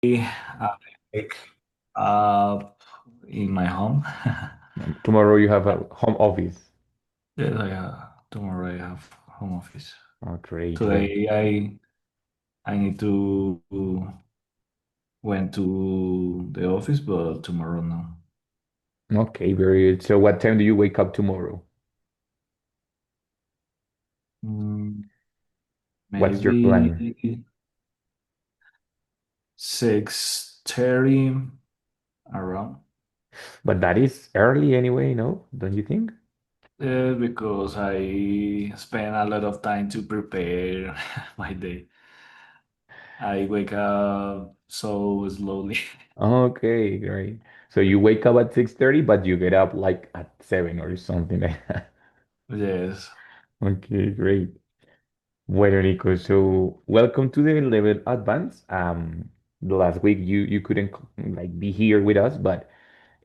I wake up in my home. Tomorrow you have a home office. Yes, tomorrow I have home office. Oh, great, great. Today I need to went to the office, but tomorrow no. Okay, very good. So what time do you wake up tomorrow? Mm, What's your Maybe plan? 6:30 around. But that is early anyway, no? Don't you think? Because I spend a lot of time to prepare my day. I wake up so slowly. Okay, great. So you wake up at 6:30, but you get up like at 7 or something like that. Yes. Okay, great. Bueno, Nico, so welcome to the level advance. The last week you couldn't like be here with us, but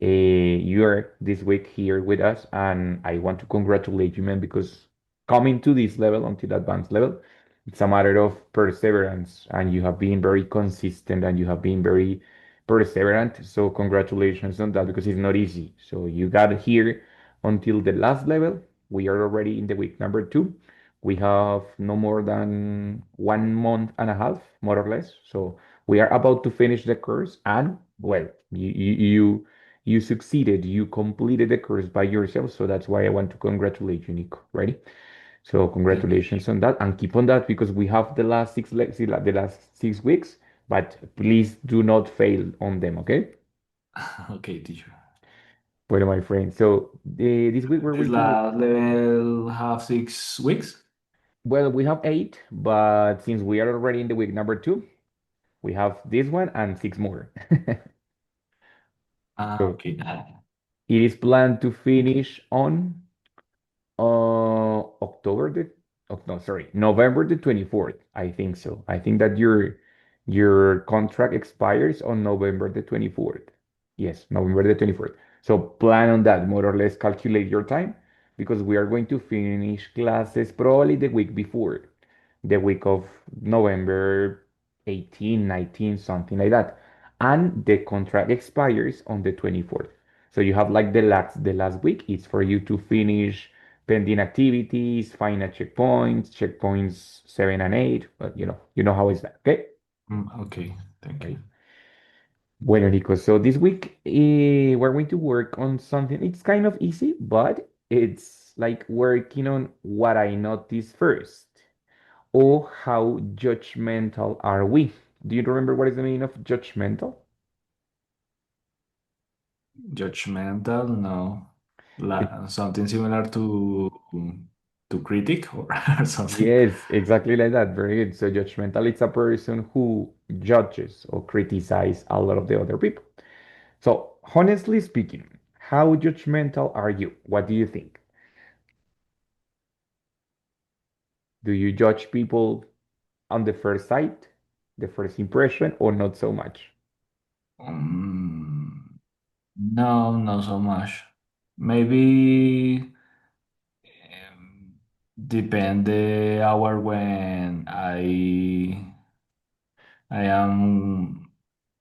you're this week here with us, and I want to congratulate you, man, because coming to this level, until advanced level, it's a matter of perseverance, and you have been very consistent and you have been very perseverant. So congratulations on that because it's not easy. So you got here until the last level. We are already in the week number two. We have no more than 1 month and a half, more or less. So we are about to finish the course, and well, you succeeded. You completed the course by yourself. So that's why I want to congratulate you, Nico. Ready? So Thank congratulations on that, and keep on that because we have the last the last 6 weeks. But please do not fail on them, okay? you. Okay, teacher. Well, my friend. So this week we're This going to work. last level have 6 weeks. Well, we have eight, but since we are already in the week number two, we have this one and six more. So Okay. it is planned to finish on October the oh, no, sorry, November the 24th. I think so. I think that your contract expires on November the 24th. Yes, November the 24th. So plan on that, more or less calculate your time because we are going to finish classes probably the week before, the week of November 18, 19, something like that. And the contract expires on the 24th. So you have like the last week is for you to finish pending activities, final checkpoints 7 and 8. But you know how is that, okay? Okay. Thank you. Right. Bueno, Nico. So this week we're going to work on something. It's kind of easy, but it's like working on what I noticed first. Or how judgmental are we? Do you remember what is the meaning of judgmental? Judgmental? No. It, Something similar to critic or, or something. yes, exactly like that. Very good. So judgmental is a person who judges or criticizes a lot of the other people. So honestly speaking, how judgmental are you? What do you think? Do you judge people on the first sight, the first impression, or not so much? Um, no, not so much. Maybe depend the hour when I am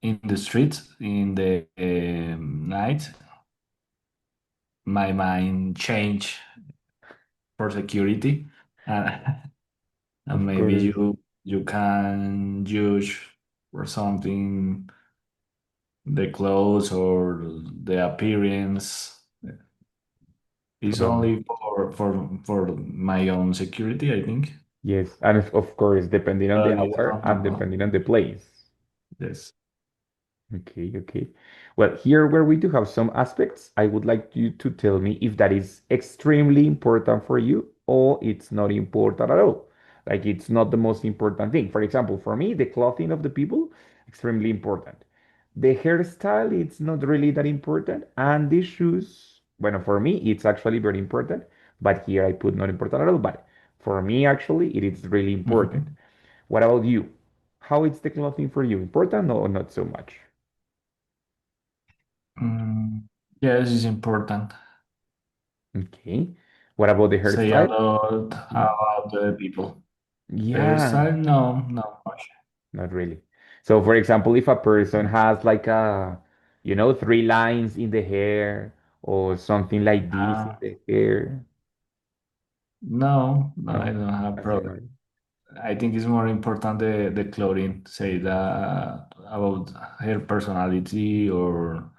in the streets in the night. My mind change for security, uh, and Of maybe course. you can judge for something the clothes or the appearance. It's Probably. only for my own security, I think. Yes, and of course, depending on the But it's hour not and normal. depending on the place. Yes. Okay, okay. Well, here where we do have some aspects, I would like you to tell me if that is extremely important for you or it's not important at all. Like it's not the most important thing. For example, for me, the clothing of the people, extremely important. The hairstyle, it's not really that important. And the shoes, bueno, for me, it's actually very important. But here I put not important at all. But for me, actually, it is really important. Mhm. What about you? How is the clothing for you? Important or not so much? Yes, it's important. Okay. What about the Say a hairstyle? lot Hmm? about the people. The Yeah, hairstyle, no, not much. not really. So, for example, if a person has like a, three lines in the hair or something like this in Ah, the hair, no, no, I no, don't have doesn't problem. matter. I think it's more important the clothing, say that about her personality or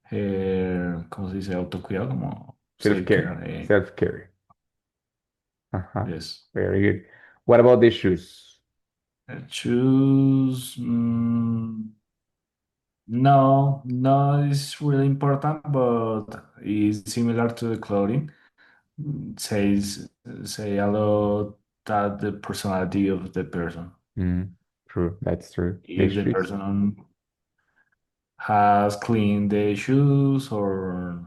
her, ¿cómo se dice? Autocuidado, como Self-care, self-care. self-care. Uh-huh. Yes. Very good. What about the shoes? Choose. No, no, it's really important, but it's similar to the clothing. Says say a lot that the personality of the person. Mm, true, that's true. The If the shoes. person has cleaned the shoes or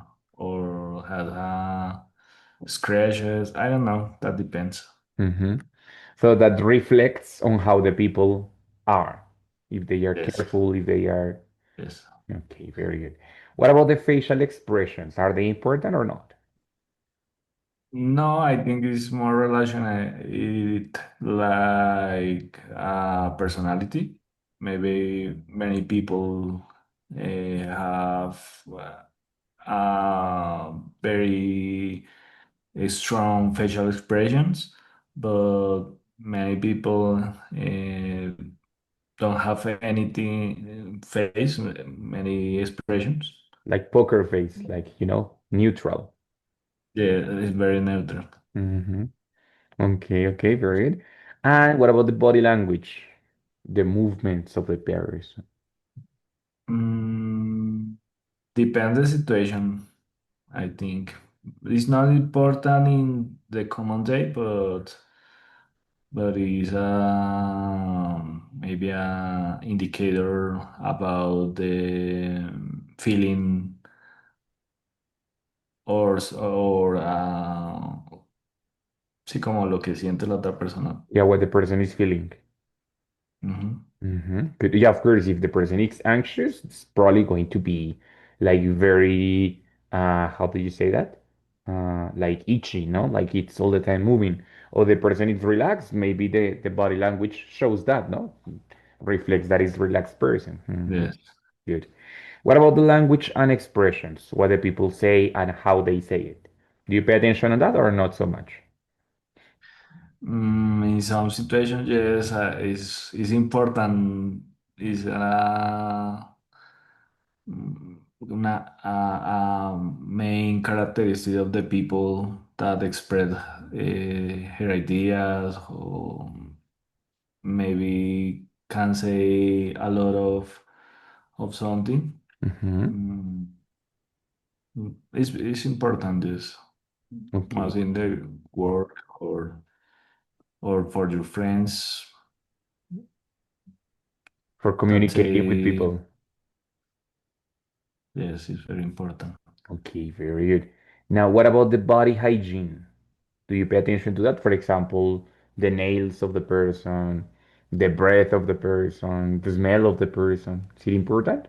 has scratches, I don't know. That depends. Hmm. So that reflects on how the people are, if they are Yes, careful, if they are. yes. Okay, very good. What about the facial expressions? Are they important or not? No, I think it's more related like personality. Maybe many people have very strong facial expressions, but many people don't have anything face, many expressions. Like poker face, like, neutral. Yeah, it's very neutral. Hmm. Okay, okay, very good. And what about the body language? The movements of the person. Mm, depends the situation, I think. It's not important in the common day, but it's maybe a indicator about the feeling or sí, como lo que siente la otra persona. Yeah, what the person is feeling. Ujú. But yeah, of course, if the person is anxious, it's probably going to be like very, how do you say that? Like itchy, no? Like it's all the time moving. Or the person is relaxed, maybe the body language shows that, no? Reflects that is relaxed person. Yes. Good. What about the language and expressions? What the people say and how they say it? Do you pay attention on that or not so much? In some situations, yes, is important. Is a main characteristic of the people that express her ideas or maybe can say a lot of something. Hmm. Mm, it's important this, Okay. as in the work or for your friends For that communicating with say people. yes, it's very important. Okay, very good. Now, what about the body hygiene? Do you pay attention to that? For example, the nails of the person, the breath of the person, the smell of the person. Is it important?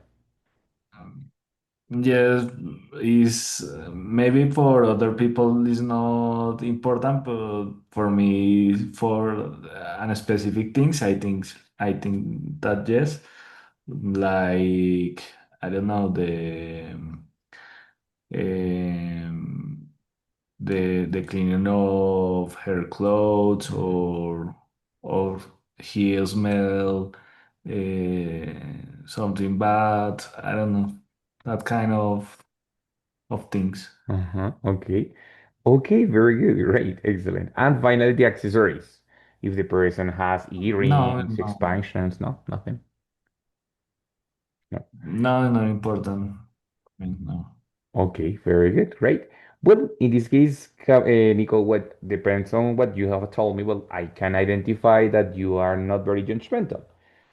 Yes, is maybe for other people is not important, but for me, for specific things, I think that yes, like I don't know um, the cleaning of her clothes or he smell something bad. I don't know that kind of things. Uh-huh. Okay. Okay, very good. Great. Excellent. And finally, the accessories. If the person has No, earrings, no, expansions, no, nothing. No. no, not important. I mean, no. Okay, very good, great. Well, in this case, Nico, what depends on what you have told me. Well, I can identify that you are not very judgmental.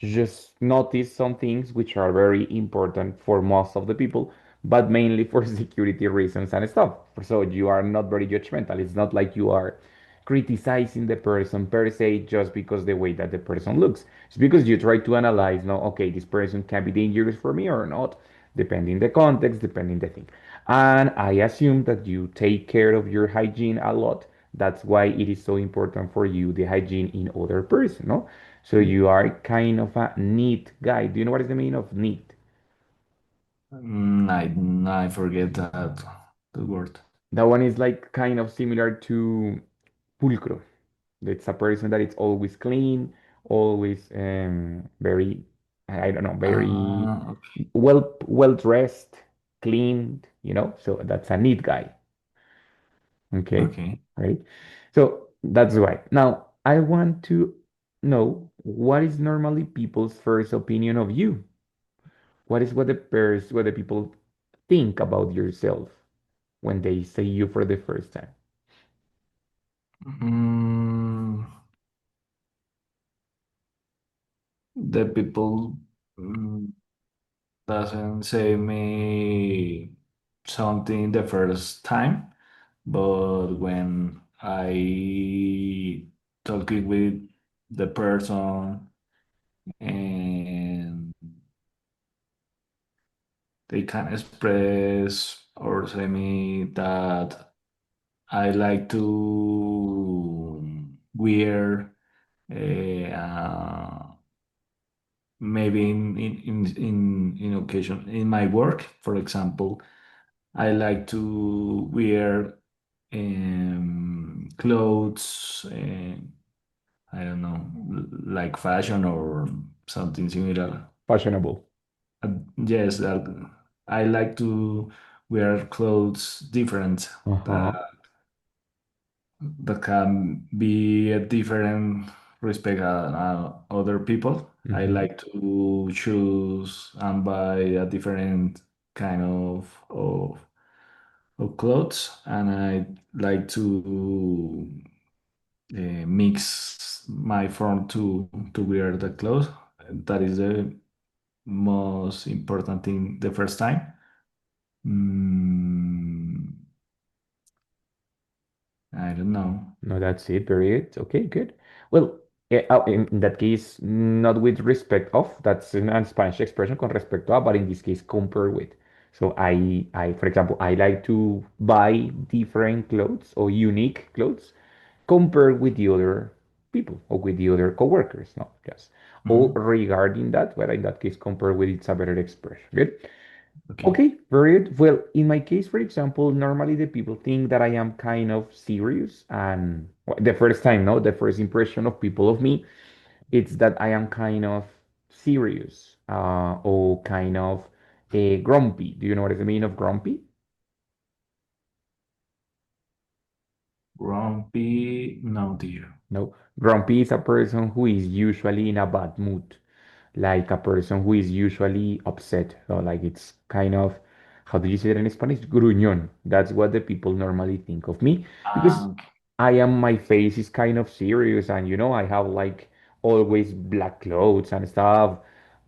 Just notice some things which are very important for most of the people, but mainly for security reasons and stuff. So you are not very judgmental. It's not like you are criticizing the person per se just because the way that the person looks. It's because you try to analyze, no, okay, this person can be dangerous for me or not, depending the context, depending the thing. And I assume that you take care of your hygiene a lot. That's why it is so important for you, the hygiene in other person, no? So you are kind of a neat guy. Do you know what is the meaning of neat? I forget that the word. That one is like kind of similar to pulcro. It's a person that is always clean, always very, I don't know, very Okay. well dressed, cleaned, you know. So that's a neat guy. Okay, Okay. right? So that's why. Now I want to know what is normally people's first opinion of you. What is what the people think about yourself when they see you for the first time? Mm, the people mm, doesn't say me something the first time, but when I talking with the person and they can express or say me that I like to wear maybe in occasion in my work, for example, I like to wear clothes, I don't know, like fashion or something similar. Fashionable. Yes, I like to wear clothes different Uh-huh. that that can be a different respect other people. I Hmm. like to choose and buy a different kind of clothes, and I like to mix my form to wear the clothes. That is the most important thing the first time. Mm, I don't know. No, that's it. Very good. Okay, good. Well, in that case, not with respect of, that's in a Spanish expression con respecto a, but in this case, compare with. So for example, I like to buy different clothes or unique clothes compared with the other people or with the other coworkers. No, yes. Or Mhm. regarding that, but in that case, compare with it's a better expression. Good. Okay. Okay, very good. Well, in my case, for example, normally the people think that I am kind of serious, and well, the first time, no, the first impression of people of me, it's that I am kind of serious, or kind of grumpy. Do you know what is the meaning of grumpy? Grumpy, no dear. No, grumpy is a person who is usually in a bad mood, like a person who is usually upset. So like it's kind of, how do you say that in Spanish? Gruñón. That's what the people normally think of me because Okay. my face is kind of serious, and you know, I have like always black clothes and stuff.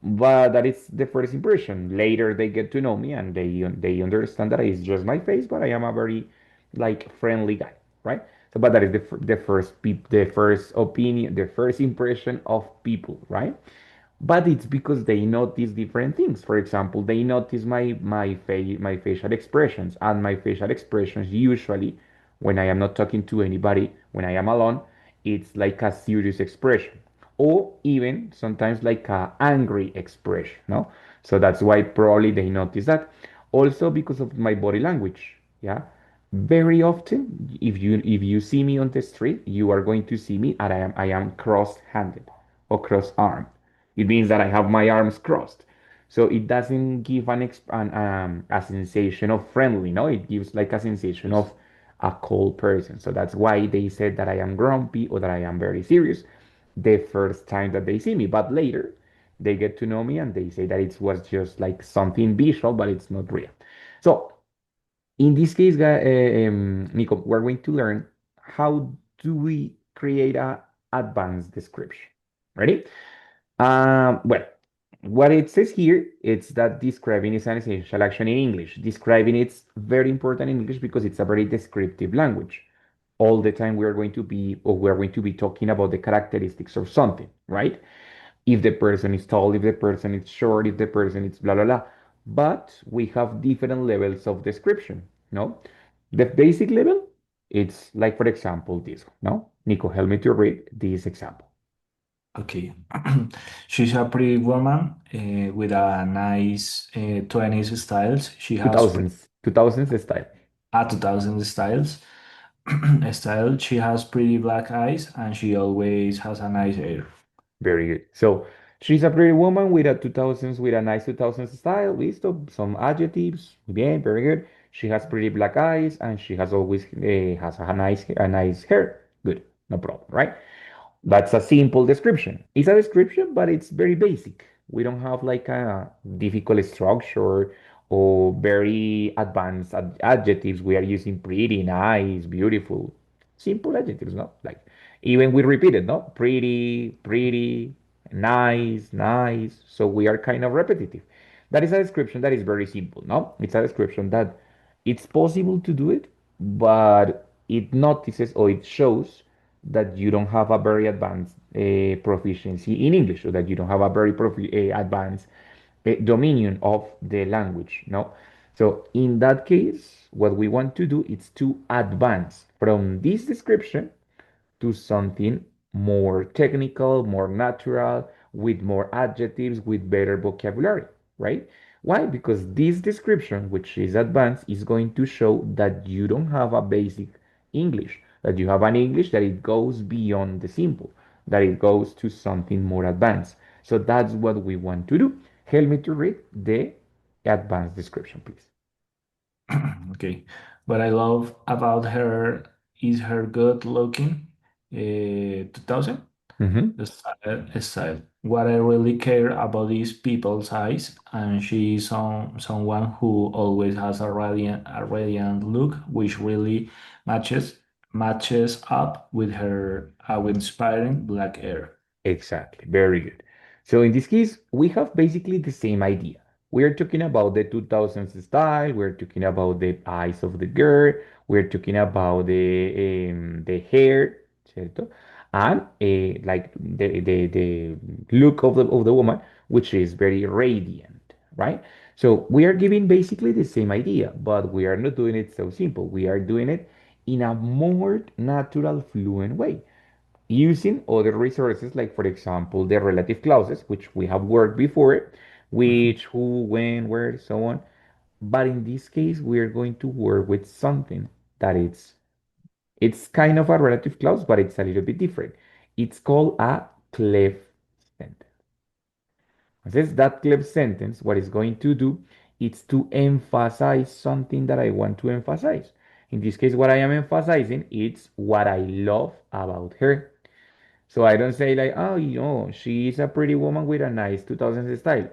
But that is the first impression. Later they get to know me and they understand that it's just my face, but I am a very like friendly guy, right? So, but that is the first opinion, the first impression of people, right? But it's because they notice different things. For example, they notice my facial expressions, and my facial expressions usually, when I am not talking to anybody, when I am alone, it's like a serious expression, or even sometimes like a angry expression. No, so that's why probably they notice that. Also because of my body language. Yeah, very often, if you see me on the street, you are going to see me, and I am cross-handed or cross-armed. It means that I have my arms crossed. So it doesn't give a sensation of friendly, no? It gives like a sensation Yes. of a cold person. So that's why they said that I am grumpy or that I am very serious the first time that they see me. But later, they get to know me and they say that it was just like something visual, but it's not real. So in this case, Nico, we're going to learn how do we create a advanced description. Ready? Well, what it says here is that describing is an essential action in English. Describing it's very important in English because it's a very descriptive language. All the time we are going to be talking about the characteristics of something, right? If the person is tall, if the person is short, if the person is blah blah blah. But we have different levels of description, no? The basic level, it's like for example this, no? Nico, help me to read this example. Okay. She's a pretty woman with a nice 20s styles. She has 2000s style. 2000 styles. Style. She has pretty black eyes and she always has a nice hair. Very good. So she's a pretty woman with a 2000s, with a nice 2000s style. Listo. Some adjectives. Bien, very good. She has pretty black eyes and she has always has a nice hair. Good. No problem, right? That's a simple description. It's a description, but it's very basic. We don't have like a difficult structure or very advanced adjectives. We are using pretty, nice, beautiful, simple adjectives, no? Like even we repeat it, no? Pretty, pretty, nice, nice. So we are kind of repetitive. That is a description that is very simple, no? It's a description that it's possible to do it, but it notices or it shows that you don't have a very advanced proficiency in English, or that you don't have a very advanced dominion of the language. No, so in that case, what we want to do is to advance from this description to something more technical, more natural, with more adjectives, with better vocabulary, right? Why? Because this description, which is advanced, is going to show that you don't have a basic English, that you have an English that it goes beyond the simple, that it goes to something more advanced. So that's what we want to do. Help me to read the advanced description, please. Okay. What I love about her is her good looking 2000 Mhm. style. What I really care about is people's eyes, and she is someone who always has a radiant look, which really matches up with her inspiring black hair. Exactly. Very good. So in this case, we have basically the same idea. We are talking about the 2000s style. We're talking about the eyes of the girl. We're talking about the hair, ¿cierto? And like the look of the woman, which is very radiant, right? So we are giving basically the same idea, but we are not doing it so simple. We are doing it in a more natural, fluent way using other resources, like for example the relative clauses, which we have worked before, which, who, when, where, so on. But in this case we are going to work with something that it's kind of a relative clause, but it's a little bit different. It's called a clef sentence. Entonces, that clef sentence, what it's going to do is to emphasize something that I want to emphasize. In this case, what I am emphasizing is what I love about her. So I don't say like, oh, she is a pretty woman with a nice 2000s style.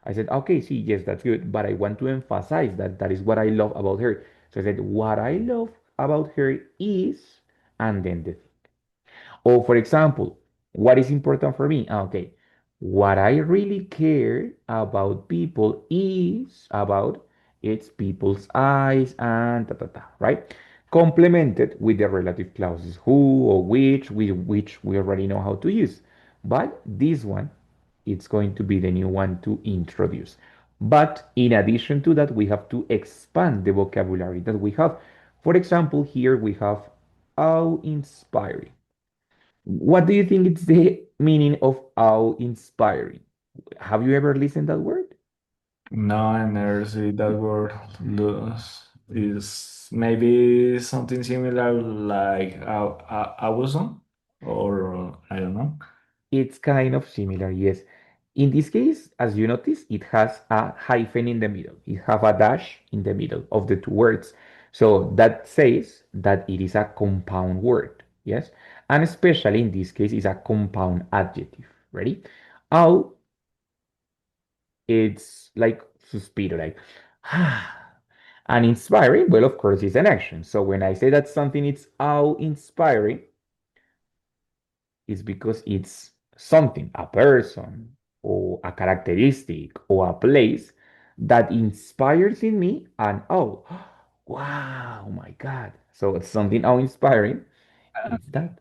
I said, okay, see, yes, that's good, but I want to emphasize that that is what I love about her. So I said, what I love about her is, and then the or for example, what is important for me? Okay, what I really care about people is about its people's eyes and ta ta ta, right? Complemented with the relative clauses who or which we already know how to use. But this one, it's going to be the new one to introduce. But in addition to that, we have to expand the vocabulary that we have. For example, here we have awe-inspiring. What do you think it's the meaning of awe-inspiring? Have you ever listened that word? No, I never see that word. Lose is maybe something similar like Awesome, or I don't know. It's kind of similar, yes. In this case, as you notice, it has a hyphen in the middle. It have a dash in the middle of the two words. So that says that it is a compound word, yes? And especially in this case, it's a compound adjective. Ready? Awe, it's like suspiro, like and inspiring, well, of course, it's an action. So when I say that something is awe-inspiring, it's because it's something, a person, or a characteristic, or a place that inspires in me and oh, wow, my God. So it's something awe-inspiring. It's that.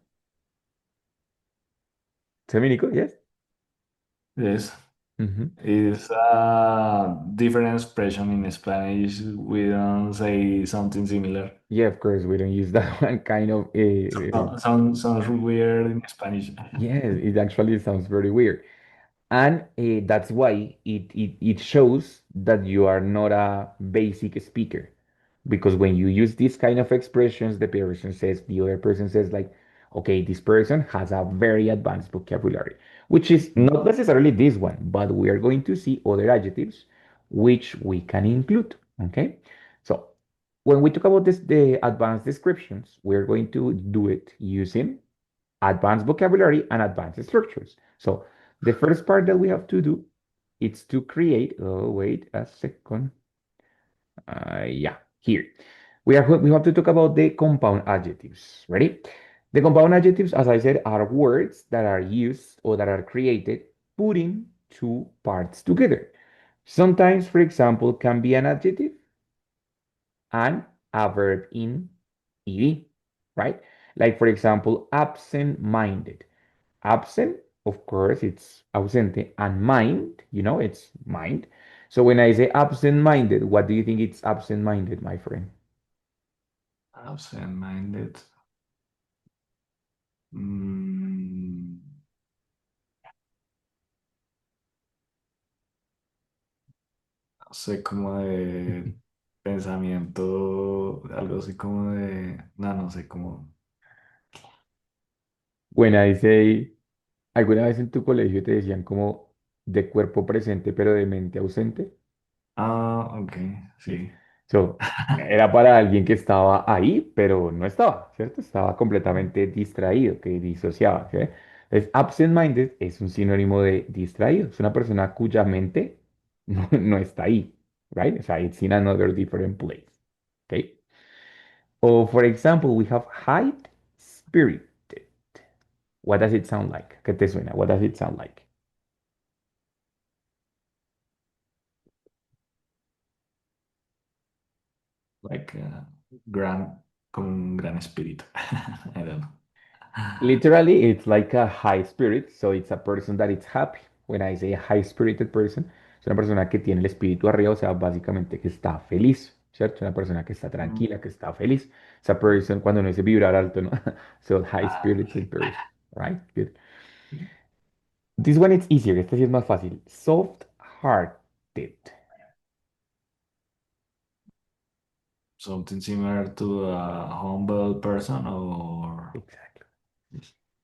Tell me, Nico, yes? Yes, Hmm. is different expression in Spanish. We don't say something similar. Yeah, of course, we don't use that one kind of. Sounds weird in Spanish. Yeah, it actually sounds very weird. And that's why it shows that you are not a basic speaker. Because when you use these kind of expressions, the other person says, like, okay, this person has a very advanced vocabulary, which is not necessarily this one, but we are going to see other adjectives which we can include. Okay. So when we talk about this, the advanced descriptions, we're going to do it using advanced vocabulary and advanced structures. So the first part that we have to do is to create, oh, wait a second. Yeah, here. We have to talk about the compound adjectives. Ready? The compound adjectives, as I said, are words that are used or that are created putting two parts together. Sometimes, for example, can be an adjective and a verb in ed, right? Like, for example, absent-minded. Absent, of course, it's ausente, and mind, it's mind. So when I say absent-minded, what do you think it's absent-minded, my friend? Absent-minded. Mm, no sé, como de pensamiento, algo así como de, no, no sé, como, When I say, ¿alguna vez en tu colegio te decían como de cuerpo presente pero de mente ausente? ok, Yes. sí. So, era para alguien que estaba ahí, pero no estaba, ¿cierto? Estaba completamente distraído, que disociaba, ¿sí? Entonces, absent-minded es un sinónimo de distraído. Es una persona cuya mente no está ahí, right? O sea, it's in another different place, okay? Or, for example, we have high-spirited. What does it sound like? ¿Qué te suena? What does it sound like? Like gran, como un gran espíritu. I don't know. Literally, it's like a high spirit, so it's a person that is happy. When I say a high-spirited person, es una persona que tiene el espíritu arriba, o sea, básicamente que está feliz, ¿cierto? Una persona que está Mm, tranquila, que está feliz. Esa person, cuando no dice vibrar alto, ¿no? So, ah, high-spirited person, right? Good. This one is easier, este sí es más fácil. Soft-hearted. something similar to a humble person or Exactly.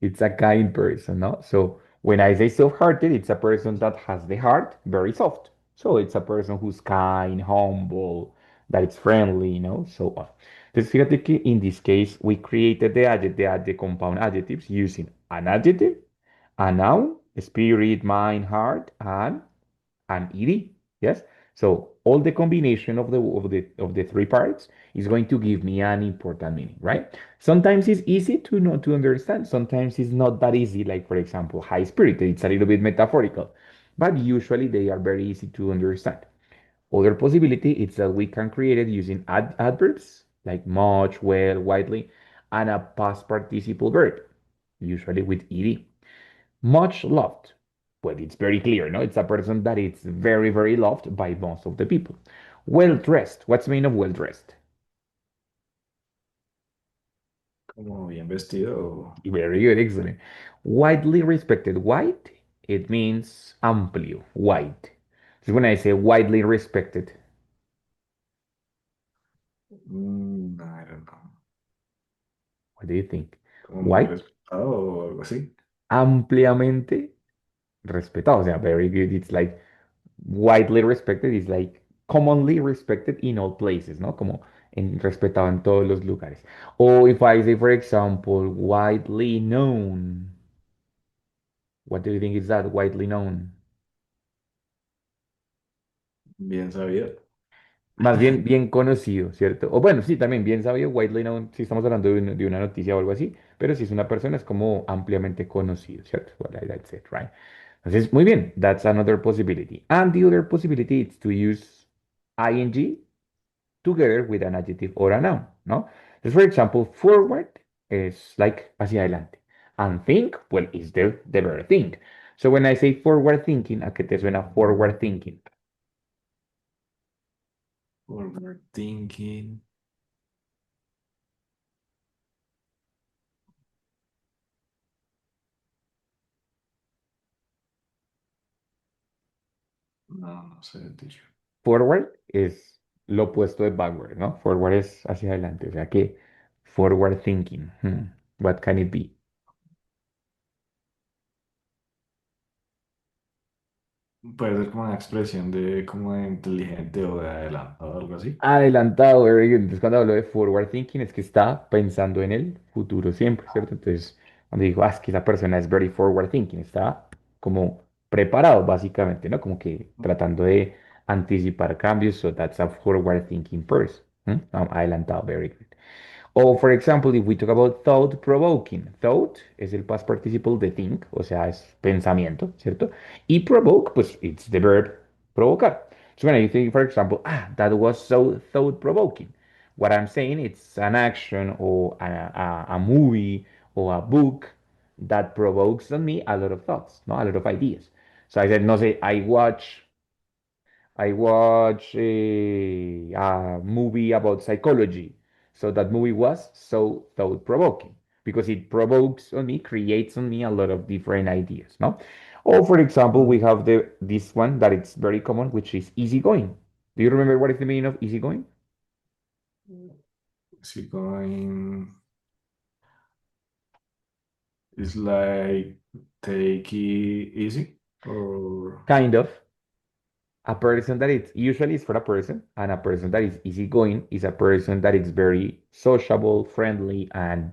It's a kind person, no? So when I say soft-hearted, it's a person that has the heart very soft. So it's a person who's kind, humble, that is friendly, so on. Entonces, fíjate que in this case, we created the compound adjectives using an adjective, a noun, spirit, mind, heart, and an ed. Yes. So all the combination of the three parts is going to give me an important meaning, right? Sometimes it's easy to know to understand. Sometimes it's not that easy. Like for example, high spirit. It's a little bit metaphorical, but usually they are very easy to understand. Other possibility is that we can create it using adverbs like much, well, widely, and a past participle verb, usually with ed. Much loved. Well, it's very clear, no? It's a person that is very, very loved by most of the people. Well dressed. What's the meaning of well dressed? como bien vestido. Very good, excellent. Widely respected. Wide, it means amplio, wide. So when I say widely respected, I don't know. what do you think? Como muy Wide, respetado o algo así. ampliamente respetado. O sea, very good. It's like widely respected is like commonly respected in all places, ¿no? Como respetado en todos los lugares. O if I say, for example, widely known, what do you think is that? Widely known. Bien sabido. Más bien, bien conocido, ¿cierto? O bueno, sí, también bien sabido, widely known, si estamos hablando de una noticia o algo así, pero si es una persona es como ampliamente conocido, ¿cierto? Well, that's it, right? Entonces, muy bien, that's another possibility. And the other possibility is to use ing together with an adjective or a noun, ¿no? Entonces, for example, forward is like hacia adelante. And think, well, is the verb think. So when I say forward thinking, ¿a qué te suena forward thinking? Overthinking. No, no sé, tío. Forward es lo opuesto de backward, ¿no? Forward es hacia adelante, o sea que forward thinking. What can it be? Puede ser como una expresión de como de inteligente o de adelantado o algo así. Adelantado, very good. Entonces, cuando hablo de forward thinking, es que está pensando en el futuro siempre, ¿cierto? Entonces, cuando digo, es que esa persona es very forward thinking, está como preparado, básicamente, ¿no? Como que tratando de anticipar cambios, so that's a forward thinking person. Adelantado, very good. O, for example, if we talk about thought provoking, thought es el past participle de think, o sea, es pensamiento, ¿cierto? Y provoke, pues, it's the verb provocar. So when you think, for example, that was so thought provoking. What I'm saying, it's an action or a movie or a book that provokes on me a lot of thoughts, no, a lot of ideas. So I said, no sé, I watch a movie about psychology. So that movie was so thought-provoking because it provokes on me, creates on me a lot of different ideas, no? Or for example, we Mm. have this one that it's very common, which is easygoing. Do you remember what is the meaning of easygoing? Si going is like take it easy or Kind of. A person that it's usually is for a person, and a person that is easygoing is a person that is very sociable, friendly, and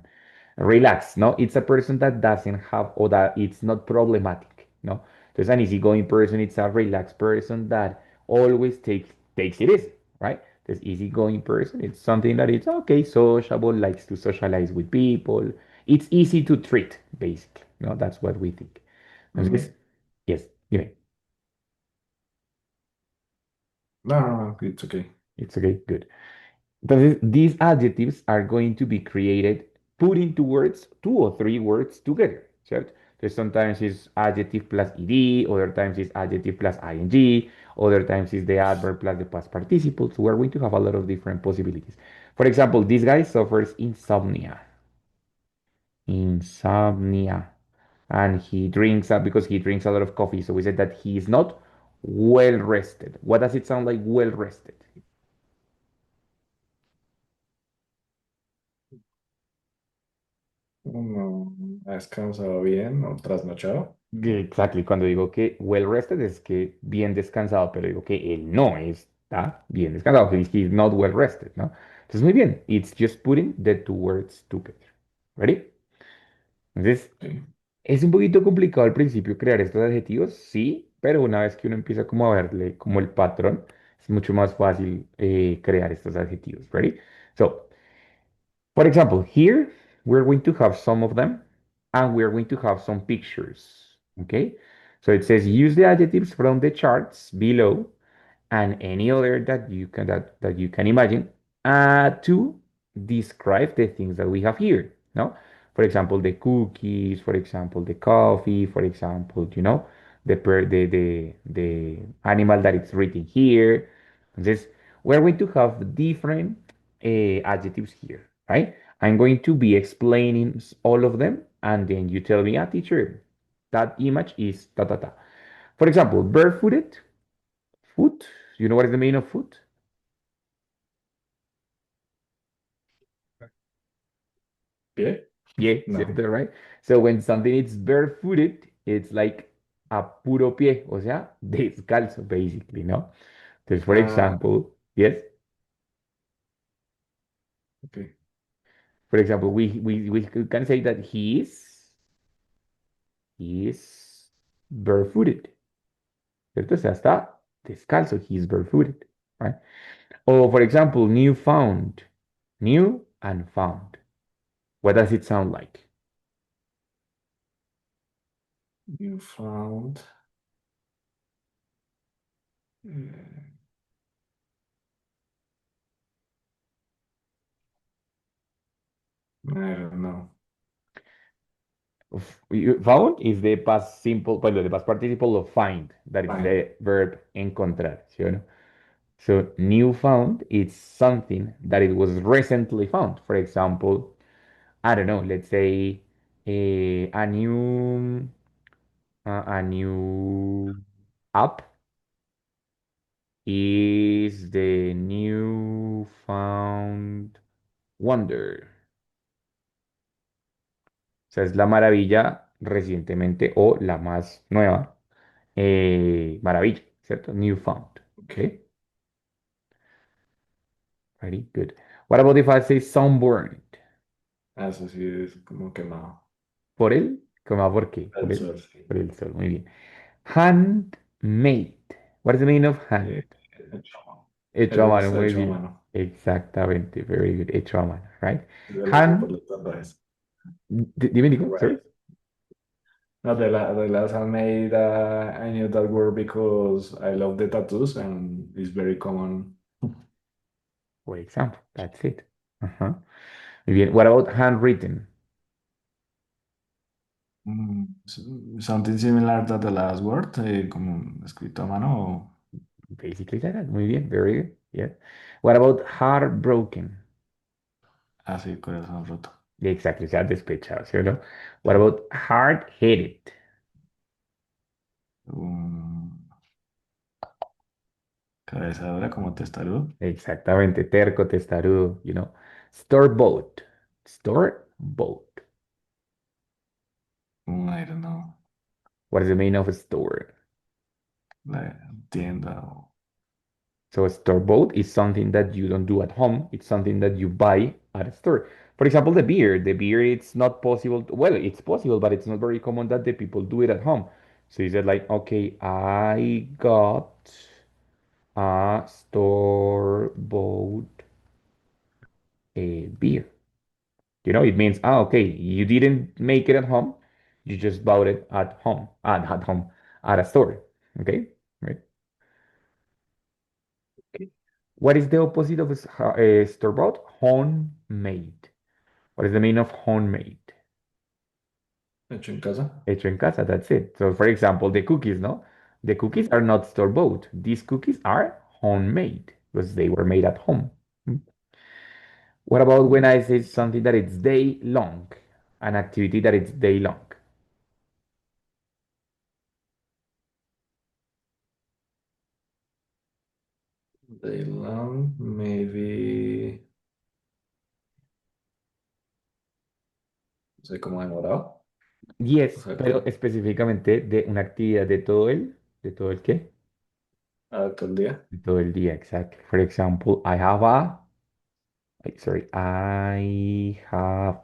relaxed. No, it's a person that doesn't have or that it's not problematic. No, there's an easygoing person. It's a relaxed person that always takes it easy, right? This easygoing person, it's something that it's okay, sociable, likes to socialize with people. It's easy to treat, basically. No, that's what we think. Entonces, Mhm. yes, dime. No, no, no, it's okay. It's okay, good. Entonces, these adjectives are going to be created, put into words, two or three words together, ¿cierto? Entonces, sometimes it's adjective plus ed, other times it's adjective plus ing, other times it's the adverb plus the past participle. So we're going to have a lot of different possibilities. For example, this guy suffers insomnia. Insomnia. And he drinks because he drinks a lot of coffee. So we said that he is not well rested. What does it sound like well rested? No, ha descansado bien o trasnochado. Exactly, cuando digo que well rested es que bien descansado, pero digo que él no está bien descansado, que he's not well rested, ¿no? Entonces, muy bien, it's just putting the two words together. ¿Ready? Entonces, Sí. es un poquito complicado al principio crear estos adjetivos, sí, pero una vez que uno empieza como a verle como el patrón, es mucho más fácil crear estos adjetivos. ¿Ready? So, for example, here we're going to have some of them and we're going to have some pictures. Okay. So it says use the adjectives from the charts below and any other that you can imagine to describe the things that we have here. No? For example, the cookies, for example, the coffee, for example, the animal that it's written here. This we're going to have different adjectives here, right? I'm going to be explaining all of them, and then you tell me, teacher, that image is ta ta ta. For example, barefooted, foot. You know what is the meaning of foot? ¿Pie? Yeah, No. ¿cierto? Right? So when something is barefooted, it's like a puro pie, o sea, descalzo, basically, ¿no? Entonces, for Ah, example, yes, ok. for example, we can say that he is barefooted, ¿cierto? O sea, está descalzo, he is barefooted, right? Or for example, new found, new and found. What does it sound like? You found. eh, I don't know. Found is the past simple, well, the past participle of find, that is Fine. the verb encontrar, ¿sí o no? So new found is something that it was recently found. For example, I don't know, let's say a new app is the new found wonder. O sea, es la maravilla recientemente o la más nueva maravilla, ¿cierto? New found. Ok. ¿Ok? Very good. What about if I say sunburned? Ah, eso sí es como quemado. ¿Por él? ¿Cómo por qué? El sol, sí. Por el sol. Muy bien. Handmade. What is the meaning of hand? Eh, hecho a mano. Hecho a Eso mano, está muy hecho a bien. mano. Exactamente. Very good. Hecho a mano, right? De por Hand. los tatuajes. Dime, Nico, sorry. Right. No, the last I made, I knew that word because I love the tattoos and it's very common. For example, that's it. Ajá. Muy bien. What about handwritten? Something similar to the last word, como escrito a mano o Basically that. Muy bien. Very good. Yeah. What about heartbroken? así, corazón roto. Exactly. O sea, despechado, ¿sí o no? What Sí. about hard-headed? Um, cabeza dura como testarudo. Exactamente. Terco, testarudo, you know. Store-bought. Store-bought. I don't know. What is the meaning of a store? La tienda o So a store bought is something that you don't do at home. It's something that you buy at a store. For example, the beer. The beer, it's not possible. Well, it's possible, but it's not very common that the people do it at home. So you said like, okay, I got a store bought a beer. It means, okay, you didn't make it at home. You just bought it at home, at a store. Okay, right? What is the opposite of store-bought? Homemade. What is the meaning of homemade? hecho en casa. Hecho en casa, that's it. So, for example, the cookies, no? The cookies are not store-bought. These cookies are homemade because they were made at home. Hmm. What about when I say something that it's day long? An activity that it's day long. Day long, maybe, no sé, como demorado. O Yes, sea, pero como específicamente de una actividad ¿de todo el qué? todo el día. De todo el día, exactly. For example, I have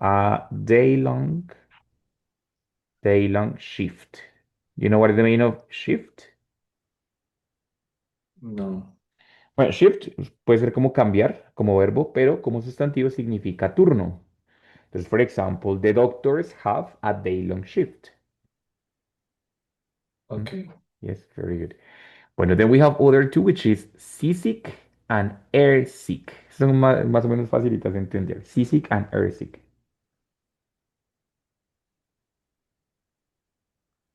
a day long shift. You know what is the meaning of shift? No. Bueno, shift puede ser como cambiar, como verbo, pero como sustantivo significa turno. Entonces, for example, the doctors have a day-long shift. Mm, Ok. Yes, very good. Bueno, then we have other two, which is seasick and airsick. Son más o menos facilitas de entender. Seasick and airsick.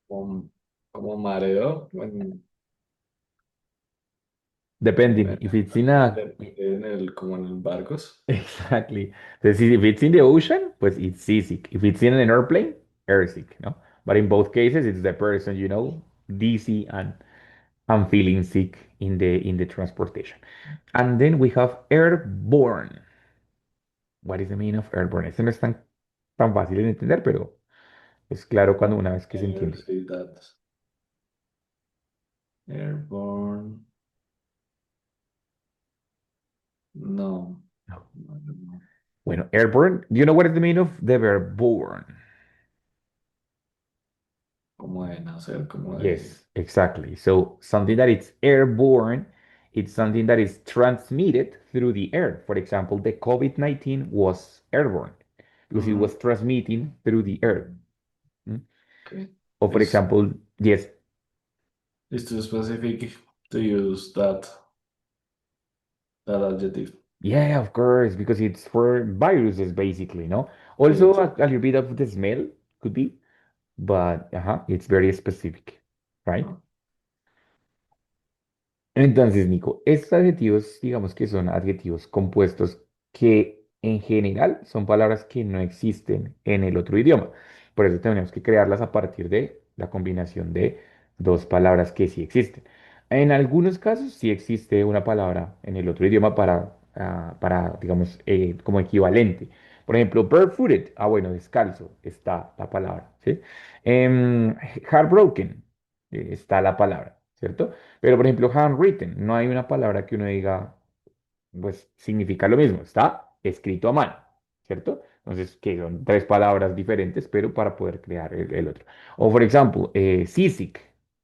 Como, como mareo Depending. If it's in a en el, como en el barcos. Exactly. Entonces, if it's in the ocean, pues it's seasick. If it's in an airplane, airsick, no? But in both cases, it's the person, dizzy and feeling sick in the transportation. And then we have airborne. What is the meaning of airborne? Este no es tan fácil de entender, pero es claro cuando una vez que se Air, entiende. sí, that. Airborne. No. No. No, no, no. Bueno, airborne. Do you know what is the meaning of the verb born? Como de nacer, como de. Yes, exactly. So something that is airborne, it's something that is transmitted through the air. For example, the COVID-19 was airborne because it Ujú, was transmitting through the air. Mm. okay. Or for example, yes, It's too specific to use that adjective. yeah, of course, because it's for viruses basically, no? Also, Sí. a little bit of the smell could be, but it's very specific, right? Ah, Entonces, Nico, estos adjetivos, digamos que son adjetivos compuestos que en general son palabras que no existen en el otro idioma. Por eso tenemos que crearlas a partir de la combinación de dos palabras que sí existen. En algunos casos sí existe una palabra en el otro idioma para digamos, como equivalente. Por ejemplo, barefooted, bueno, descalzo, está la palabra, ¿sí? Em, Heartbroken, está la palabra, ¿cierto? Pero, por ejemplo, handwritten, no hay una palabra que uno diga, pues significa lo mismo, está escrito a mano, ¿cierto? Entonces, que son tres palabras diferentes, pero para poder crear el otro. O, por ejemplo, seasick,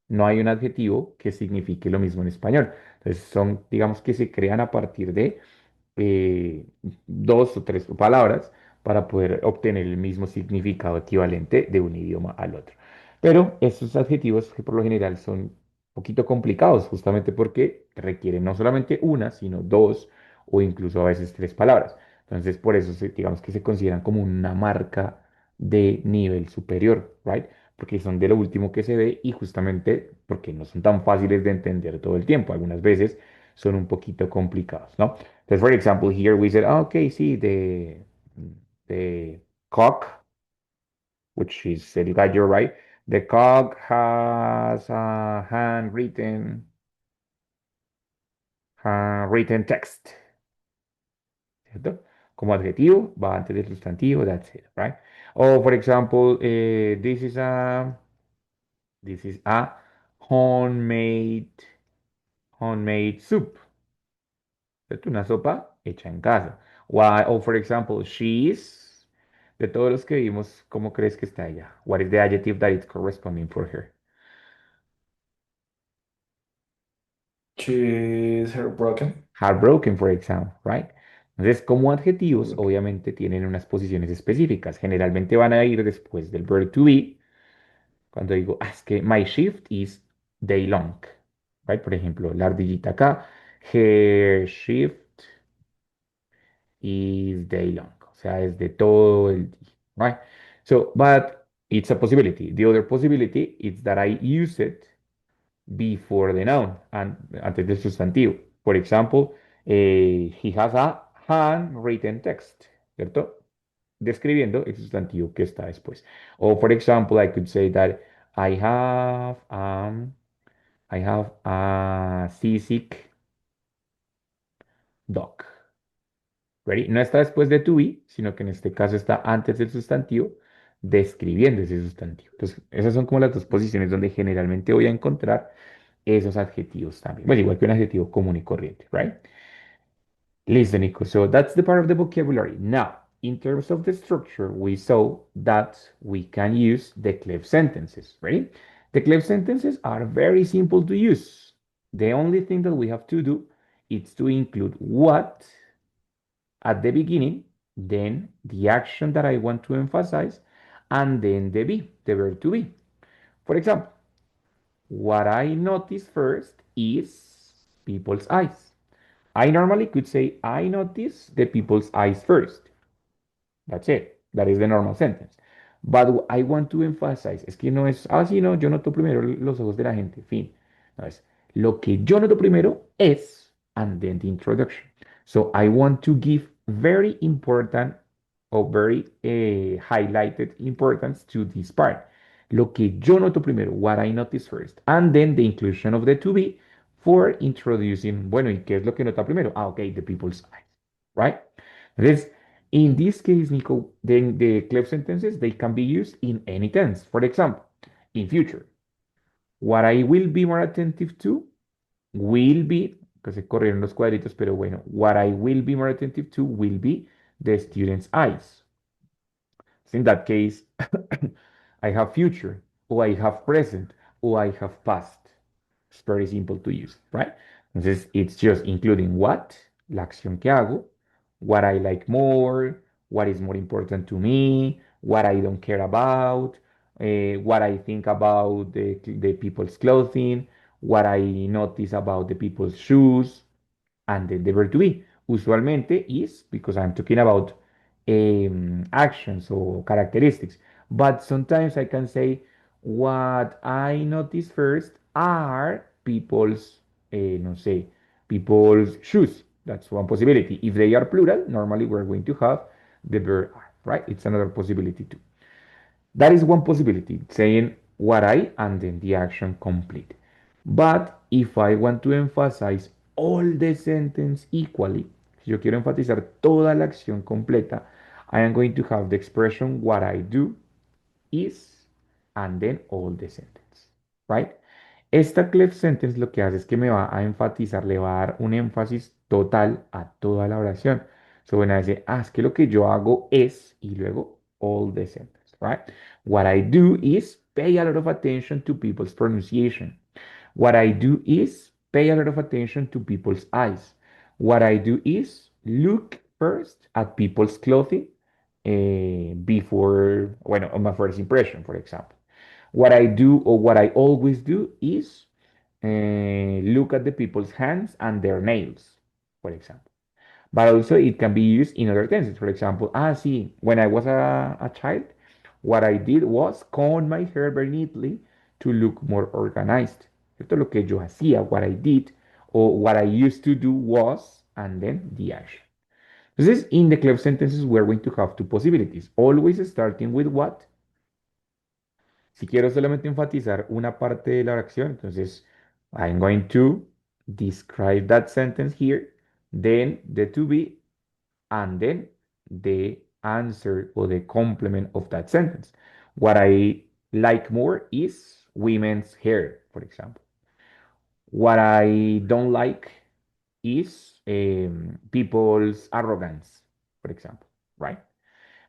no hay un adjetivo que signifique lo mismo en español. Entonces, son, digamos que se crean a partir de eh, dos o tres palabras para poder obtener el mismo significado equivalente de un idioma al otro. Pero estos adjetivos que por lo general son un poquito complicados, justamente porque requieren no solamente una, sino dos o incluso a veces tres palabras. Entonces, por eso digamos que se consideran como una marca de nivel superior, ¿right? Porque son de lo último que se ve y justamente porque no son tan fáciles de entender todo el tiempo. Algunas veces son un poquito complicados, ¿no? Entonces, for example, here we said, okay, see, the cock, which is el gallo, right? The cock has a handwritten text, ¿cierto? Como adjetivo, va antes del sustantivo, that's it, right? Or, for example, this is a homemade, homemade soup. ¿Cierto? Una sopa hecha en casa. O, for example, she is. De todos los que vimos, ¿cómo crees que está ella? What is the adjective that is corresponding for her? She's heartbroken. Heartbroken, for example, right? Entonces, como adjetivos, Okay. obviamente tienen unas posiciones específicas. Generalmente van a ir después del verb to be. Cuando digo, es que my shift is day long, right? Por ejemplo, la ardillita acá, her shift is day long, o sea, es de todo el día, right? So, but it's a possibility. The other possibility is that I use it before the noun, antes del sustantivo. For example, he has a handwritten text, ¿cierto? Describiendo el sustantivo que está después. O, for example, I could say that I have, um, I have a seasick dog. Ready? No está después de to be, sino que en este caso está antes del sustantivo, describiendo ese sustantivo. Entonces, esas son como las dos posiciones donde generalmente voy a encontrar esos adjetivos también. Bueno, igual que un adjetivo común y corriente, right? Listen, Nico. So that's the part of the vocabulary. Now, in terms of the structure, we saw that we can use the clef sentences. Ready? The clef sentences are very simple to use. The only thing that we have to do is to include what at the beginning, then the action that I want to emphasize, and then the be, the verb to be. For example, what I notice first is people's eyes. I normally could say, I notice the people's eyes first. That's it. That is the normal sentence. But I want to emphasize, es que no es, sí, no, yo noto primero los ojos de la gente, fin. No es, lo que yo noto primero es, and then the introduction. So I want to give very important or very highlighted importance to this part. Lo que yo noto primero, what I notice first, and then the inclusion of the to be for introducing, bueno, ¿y qué es lo que nota primero? Ok, the people's eyes, right? Entonces, in this case, Nico, then the clef sentences, they can be used in any tense. For example, in future, what I will be more attentive to will be, que se corrieron los cuadritos, pero bueno, what I will be more attentive to will be the student's eyes. So in that case, I have future, or I have present, or I have past. It's very simple to use, right? Entonces, it's just including what, la acción que hago, what I like more, what is more important to me, what I don't care about, what I think about the people's clothing, what I notice about the people's shoes, and then the verb to be. Usualmente is because I'm talking about actions or characteristics. But sometimes I can say what I notice first are people's no sé, people's shoes. That's one possibility. If they are plural, normally we're going to have the verb are, right? It's another possibility too. That is one possibility, saying what I and then the action complete. But if I want to emphasize all the sentence equally, si yo quiero enfatizar toda la acción completa, I am going to have the expression what I do is and then all the sentence, right? Esta clef sentence lo que hace es que me va a enfatizar, le va a dar un énfasis total a toda la oración. So when I say, es que lo que yo hago es, y luego all the sentence, right? What I do is pay a lot of attention to people's pronunciation. What I do is pay a lot of attention to people's eyes. What I do is look first at people's clothing before, bueno, on my first impression, for example. What I do or what I always do is look at the people's hands and their nails, for example. But also it can be used in other tenses. For example, sí, when I was a child, what I did was comb my hair very neatly to look more organized. Esto es lo que yo hacía, what I did, or what I used to do was, and then the action. Entonces, in the closed sentences, we're going to have two possibilities. Always starting with what. Si quiero solamente enfatizar una parte de la oración, entonces, I'm going to describe that sentence here, then the to be, and then the answer or the complement of that sentence. What I like more is women's hair, for example. What I don't like is people's arrogance, for example, right?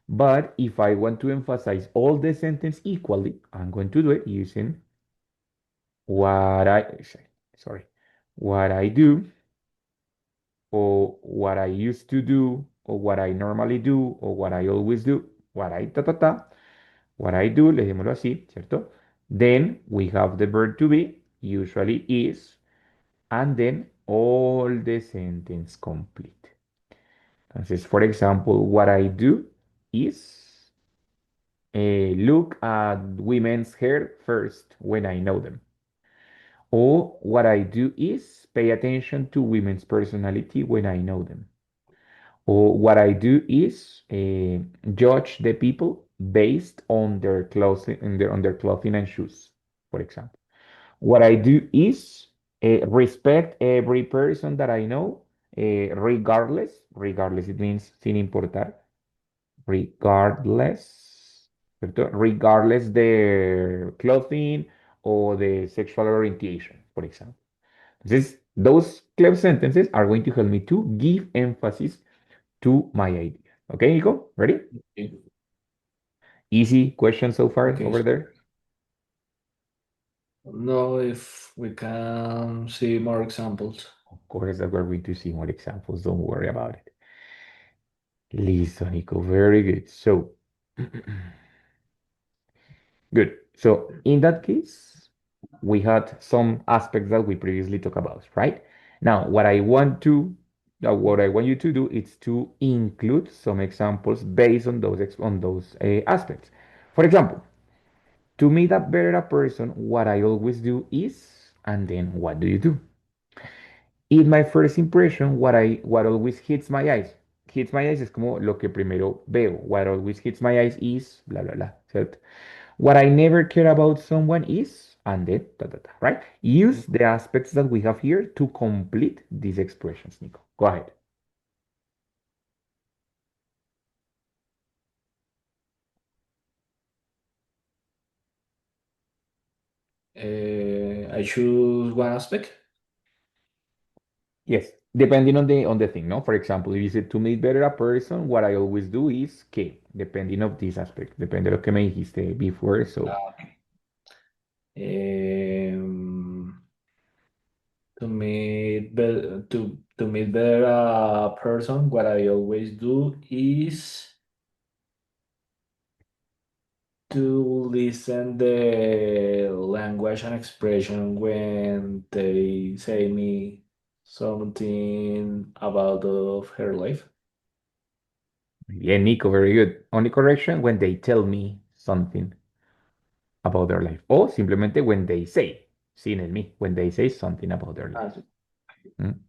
But if I want to emphasize all the sentence equally, I'm going to do it using what I, sorry, what I do, or what I used to do, or what I normally do, or what I always do, what I ta ta ta, what I do, le démoslo así, ¿cierto? Then we have the verb to be, usually is, and then all the sentence complete. Entonces, for example, what I do is look at women's hair first when I know them. Or what I do is pay attention to women's personality when I know them. Or what I do is judge the people based on their clothing, on their clothing and shoes, for example. What I do is respect every person that I know, regardless. Regardless, it means sin importar. Regardless, ¿cierto? Regardless their clothing or the sexual orientation, for example. Entonces, those clever sentences are going to help me to give emphasis to my idea. Okay, Nico? Ready? Okay. Easy question so far Okay. over there? Know if we can see more examples. Of course, that we're going to see more examples. Don't worry about it. Listo, Nico. Very good. So, good. So, in that case, we had some aspects that we previously talked about, right? Now, what I want you to do is to include some examples based on those aspects. For example, to meet a better person, what I always do is, and then what do you do? In my first impression, what always hits my eyes. Hits my eyes es como lo que primero veo. What always hits my eyes is bla bla bla, ¿cierto? What I never care about someone is, and then ta ta ta, right? Use the aspects that we have here to complete these expressions, Nico. Go ahead. I choose one aspect. Yes, depending on the thing, no? For example, if you say to meet better a person, what I always do is que, depending of this aspect, depende de lo que me dijiste before, so Um, to meet better a person, what I always do is to listen the language and expression when they say me something about of her life. yeah, Nico, very good. Only correction when they tell me something about their life, o simplemente when they say, sin el me, when they say something about their Ah, life. sí. Mm.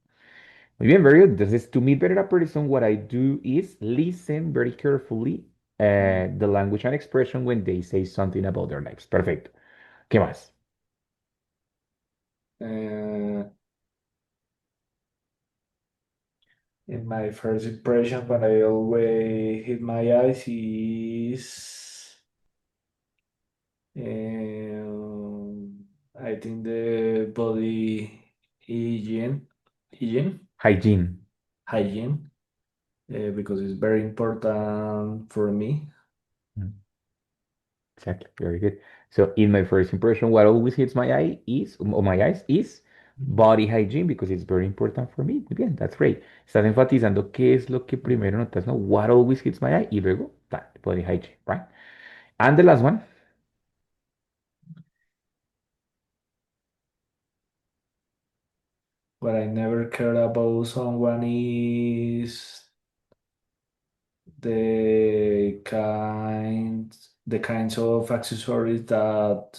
Muy bien, very good. Entonces, to meet better a person, what I do is listen very carefully the language and expression when they say something about their lives. Perfecto. ¿Qué más? Uh, in my first impression, what I always hit my eyes is, I think the body hygiene, hygiene, Hygiene. hygiene, because it's very important for me. Mm. Exactly. Very good. So in my first impression, what always hits my eye is, or my eyes is body hygiene because it's very important for me. Muy bien, that's great. Estás enfatizando qué es lo que Mm. primero notas, ¿no? What always hits my eye y luego that, body hygiene, right? And the last one, What I never care about someone is the the kinds of accessories that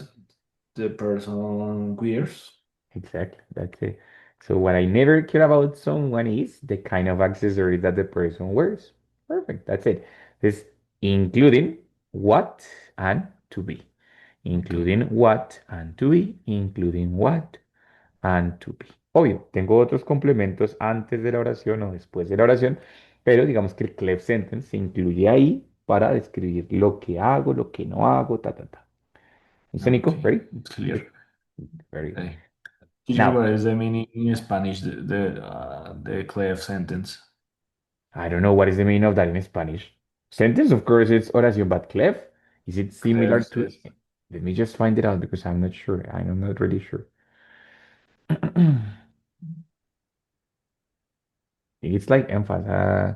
the person wears. exactly, that's it. So what I never care about someone is the kind of accessory that the person wears. Perfect, that's it. This including what and to be. Okay. Including what and to be, including what and to be. Obvio, tengo otros complementos antes de la oración o después de la oración, pero digamos que el clef sentence se incluye ahí para describir lo que hago, lo que no hago, ta, ta, ta. ¿Listo, Nico? Okay, Ready? it's Good. clear. Very good. Okay. Teacher, Now, what is the meaning in Spanish, the clef sentence? I don't know what is the meaning of that in Spanish. Sentence, of course, it's oración, but clef, is it similar Clef, to? yes. Let me just find it out because I'm not sure. I'm not really sure. It's like emphasis.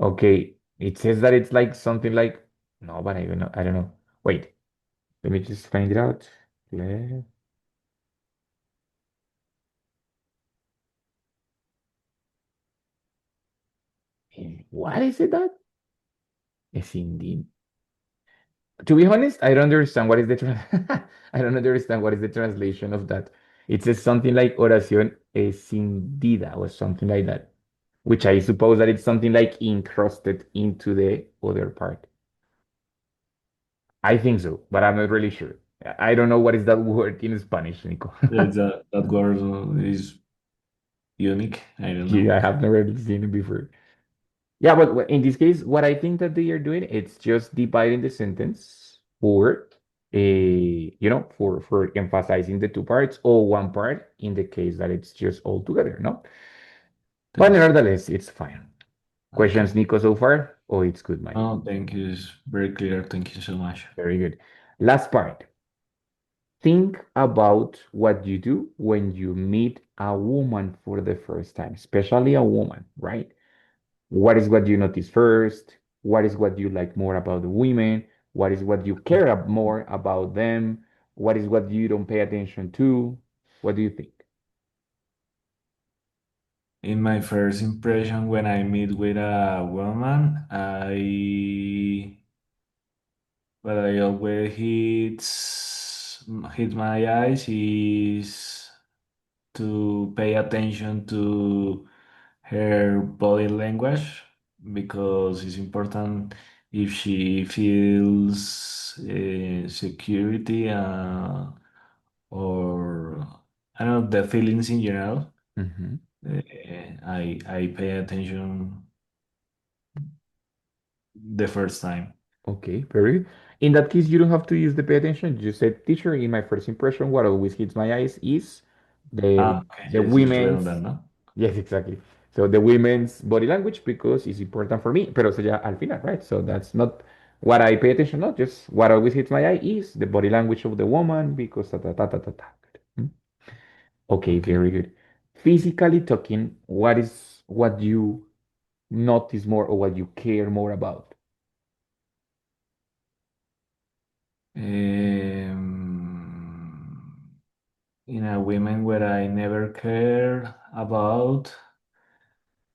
Okay, it says that it's like something like no, but I don't know. Wait, let me just find it out. Le- What is it that? Es indeed. To be honest, I don't understand what is the I don't understand what is the translation of that. It says something like oración escindida or something like that, which I suppose that it's something like encrusted into the other part. I think so, but I'm not really sure. I don't know what is that word in Spanish, Nico. Yes, that word is unique. I don't know. Yeah, I have never seen it before. Yeah, but in this case, what I think that they are doing, it's just dividing the sentence for a, for emphasizing the two parts or one part in the case that it's just all together, no? But Yes. nevertheless, it's fine. Questions, Okay. Nico, so far? Oh, it's good, man. Oh, thank you. It's very clear. Thank you so much. Very good. Last part. Think about what you do when you meet a woman for the first time, especially a woman, right? What is what you notice first? What is what you like more about the women? What is what you care more about them? What is what you don't pay attention to? What do you think? In my first impression, when I meet with a woman, what I always hit my eyes is to pay attention to her body language because it's important if she feels security or I don't know the feelings in general. Mhm. I pay attention the first time. Okay, very good. In that case, you don't have to use the pay attention. You said, teacher, in my first impression, what always hits my eyes is the Okay, the yes, it's women's. redundant, ¿no? Yes, exactly. So the women's body language because it's important for me, pero eso ya al final, right? So that's not what I pay attention, not just what always hits my eye is the body language of the woman because ta ta ta ta ta ta. Hmm? Okay, Okay. very good. Physically talking, what is what you notice more or what you care more about? In a women where I never cared about,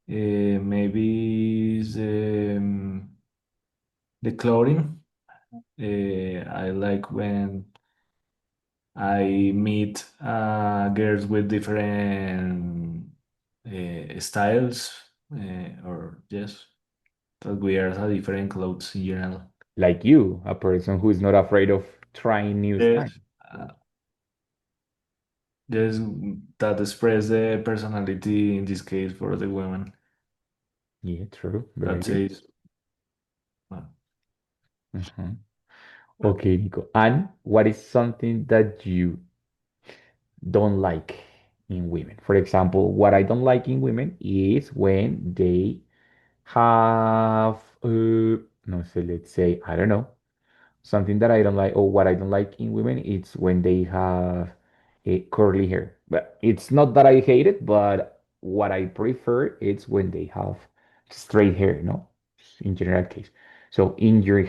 maybe is the clothing. I like when I meet girls with different styles, or yes, that wears a different clothes in general. Like you, a person who is not afraid of trying new Yes, styles. uh, yes, that express the personality in this case for the women. Yeah, true. Very That good. says, uh, Mhm. Okay, Nico. And what is something that you don't like in women? For example, what I don't like in women is when they have, no, so let's say, I don't know, something that I don't like, or what I don't like in women, it's when they have a curly hair. But it's not that I hate it, but what I prefer is when they have straight hair, no, in general case. So in your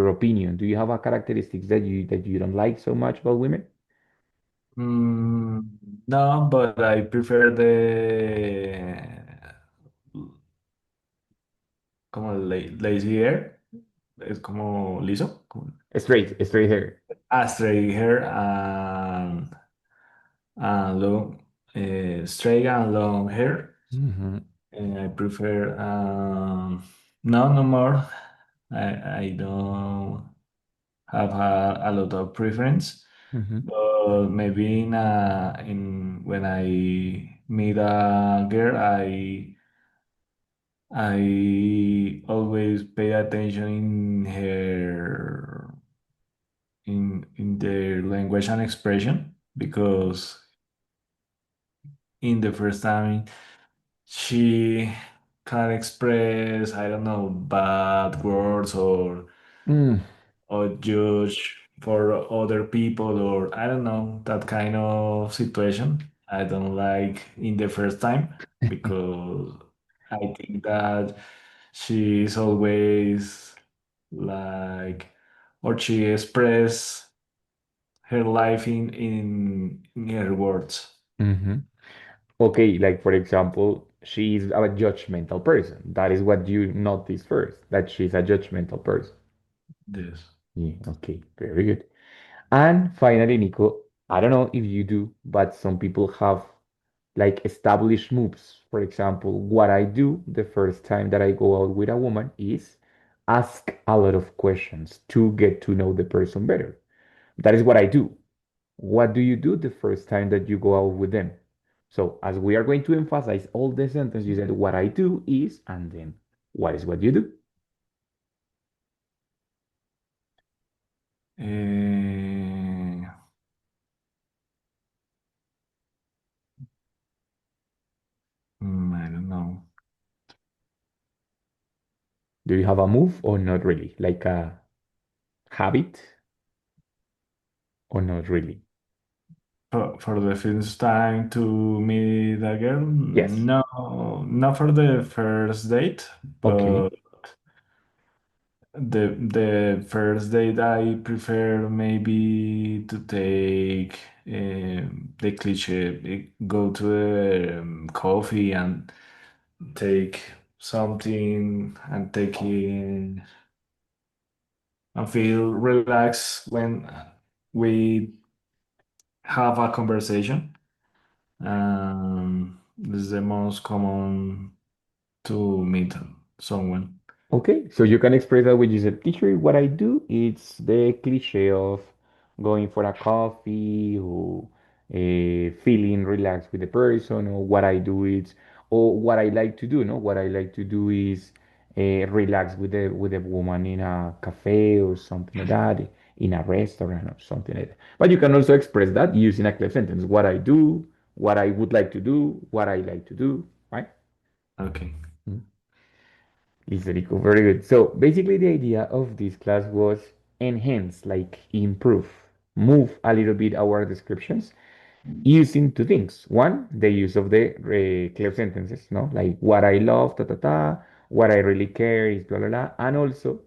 opinion, do you have a characteristics that you don't like so much about women? mm, no, but I prefer the como lazy hair. Es como liso, como, Straight hair. straight hair and long, straight and long hair. Hmm. And I prefer no, no more. I don't have a lot of preference, Hmm. but maybe in when I meet a girl, I always pay attention in her in their language and expression because in the first time she can express, I don't know, bad words Mm. or judge for other people, or I don't know, that kind of situation. I don't like in the first time because I think that she is always like, or she express her life in her words. Hmm. Okay, like for example, she is a judgmental person. That is what you notice first, that she's a judgmental person. This. Yeah, okay, very good. And finally, Nico, I don't know if you do, but some people have like established moves. For example, what I do the first time that I go out with a woman is ask a lot of questions to get to know the person better. That is what I do. What do you do the first time that you go out with them? So, as we are going to emphasize all the sentence, you said, what I do is, and then what is what you do? Eh, I don't know. Do you have a move or not really? Like a habit or not really? For the first time to meet a girl, Yes. no, not for the first date, Okay. but the first date I prefer maybe to take the cliche, go to the coffee and take something and take in and feel relaxed when we have a conversation. This is the most common to meet someone. Okay, so you can express that with just a teacher. What I do, it's the cliche of going for a coffee or feeling relaxed with the person, or what I do is, or what I like to do. No, what I like to do is relax with a woman in a cafe or something like that, in a restaurant or something like that. But you can also express that using a clear sentence. What I do, what I would like to do, what I like to do, right? Okay. Historical, very good. So basically, the idea of this class was enhance, like improve, move a little bit our descriptions using two things. One, the use of the clear sentences, no, like what I love, ta ta ta, what I really care is blah blah blah, and also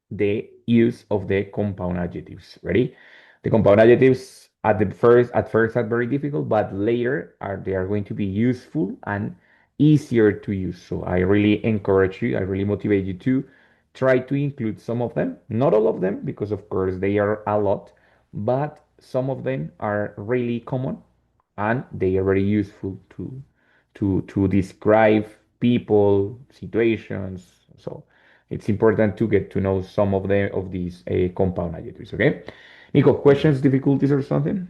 the use of the compound adjectives. Ready? The compound adjectives at first are very difficult, but later they are going to be useful and easier to use. So I really encourage you, I really motivate you to try to include some of them, not all of them, because of course they are a lot, but some of them are really common and they are very useful to describe people, situations. So it's important to get to know some of the of these compound adjectives. Okay, Nico, Okay. questions, difficulties, or something?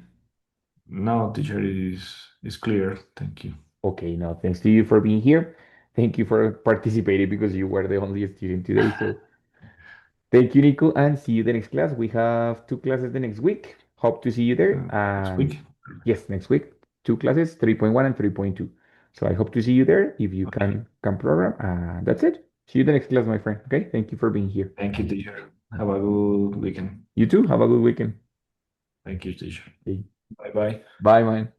No, teacher is clear. Thank you. Okay, now thanks to you for being here. Thank you for participating because you were the only student today. So thank you, Nico, and see you the next class. We have two classes the next week. Hope to see you there. Next And week. yes, next week, two classes, 3.1 and 3.2. So I hope to see you there if you Okay. can program. That's it. See you the next class, my friend. Okay, thank you for being here. Thank you, teacher. Have a good weekend. You too. Have a good weekend. Thank you, teacher. Okay. Bye bye. Bye, man.